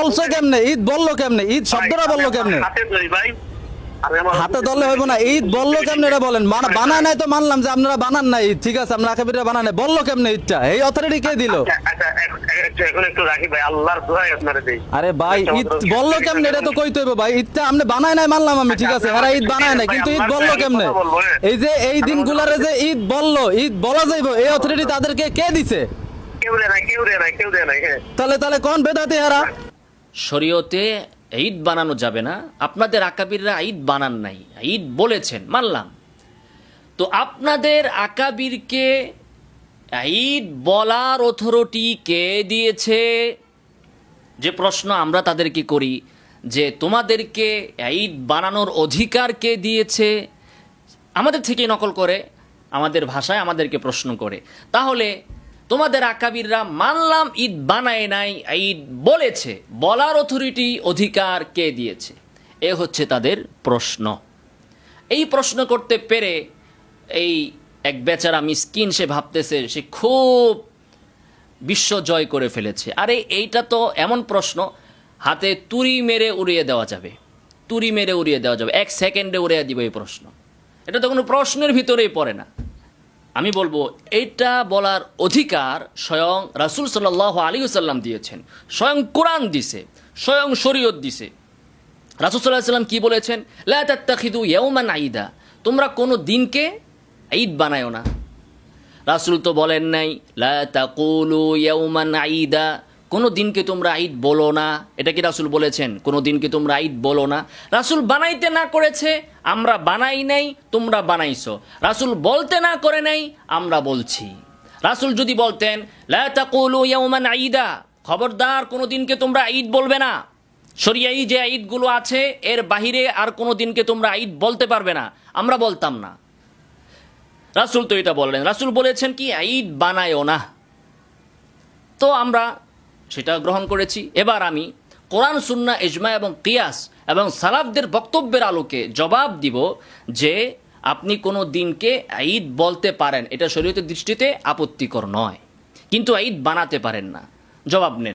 বলছো কেমনে, ঈদ বললো কেমনে, ঈদ শব্দটা বললো কেমনে? হাতে ধরলে হইব না, ঈদ বললো কেমনে এটা বলেন। বানায় নাই তো মানলাম যে আপনারা বানান নাই ঈদ, ঠিক আছে, আমরা আকাবিররা বানান নাই, বললো কেমনে ঈদটা? এই অথরিটি কে দিল? আরে ভাই ঈদ বললো কেমনে এটা তো কইতে হইব ভাই। ঈদটা আপনি বানায় নাই মানলাম আমি, ঠিক আছে, এরা ঈদ বানায় নাই, কিন্তু ঈদ বললো কেমনে? এই যে এই দিনগুলারে যে ঈদ বললো, ঈদ বলা যাইব, এই অথরিটি তাদেরকে কে দিছে? তাহলে তাহলে কোন বেদাতি এরা? শরীয়তে ঈদ বানানো যাবে না, আপনাদের আকাবিররা ঈদ বানান নাই, ঈদ বলেছেন মানলাম। তো আপনাদের আকাবিরকে ঈদ বলার অথরিটি কে দিয়েছে? যে প্রশ্ন আমরা তাদেরকে করি যে তোমাদেরকে ঈদ বানানোর অধিকার কে দিয়েছে, আমাদের থেকে নকল করে আমাদের ভাষায় আমাদেরকে প্রশ্ন করে। তাহলে তোমাদের আকাবিররা মানলাম ঈদ বানায় নাই, ঈদ বলেছে, বলার অথরিটি অধিকার কে দিয়েছে? এ হচ্ছে তাদের প্রশ্ন। এই প্রশ্ন করতে পেরে এই এক বেচারা মিসকিন সে ভাবতেছে সে খুব বিশ্ব জয় করে ফেলেছে। আরে এইটা তো এমন প্রশ্ন হাতে তুড়ি মেরে উড়িয়ে দেওয়া যাবে, তুড়ি মেরে উড়িয়ে দেওয়া যাবে, 1 সেকেন্ডে উড়িয়ে দিব এই প্রশ্ন। এটা তো কোনো প্রশ্নের ভিতরেই পড়ে না। আমি বলবো এইটা বলার অধিকার স্বয়ং রাসূল সাল্লাল্লাহু আলাইহি ওয়াসাল্লাম দিয়েছেন, স্বয়ং কোরআন দিছে, স্বয়ং শরীয়ত দিছে। রাসূল সাল্লাল্লাহু আলাইহি ওয়াসাল্লাম কি বলেছেন? লা তাত্তাখিদু ইয়াওমান ঈদা, তোমরা কোনো দিনকে ঈদ বানায়ো না। রাসূল তো বলেন নাই লা তাকুলু ইয়াওমান ঈদা, কোনো দিনকে তোমরা ঈদ বলো না। এটা কি রাসূল বলেছেন কোনো দিনকে তোমরা ঈদ বলো না? রাসূল বানাইতে না করেছে, আমরা বানাই নাই, তোমরা বানাইছো। রাসূল বলতে না করে নাই, আমরা বলছি। রাসূল যদি বলতেন লা তাকুলু ইয়াওমান ঈদা, খবরদার কোনো দিনকে তোমরা ঈদ বলবে না, শরিয়াই যে ঈদগুলো আছে এর বাহিরে আর কোনো দিনকে তোমরা ঈদ বলতে পারবে না, আমরা বলতাম না। রাসূল তো এটা বললেন, রাসূল বলেছেন কি ঈদ বানায়ও না, তো আমরা সেটা গ্রহণ করেছি। এবার আমি কোরআন সুন্নাহ ইজমা এবং কিয়াস এবং সালাফদের বক্তব্যের আলোকে জবাব দিব যে আপনি কোনো দিনকে ঈদ বলতে পারেন, এটা শরীয়তের দৃষ্টিতে আপত্তিকর নয়, কিন্তু ঈদ বানাতে পারেন না। জবাব নেন।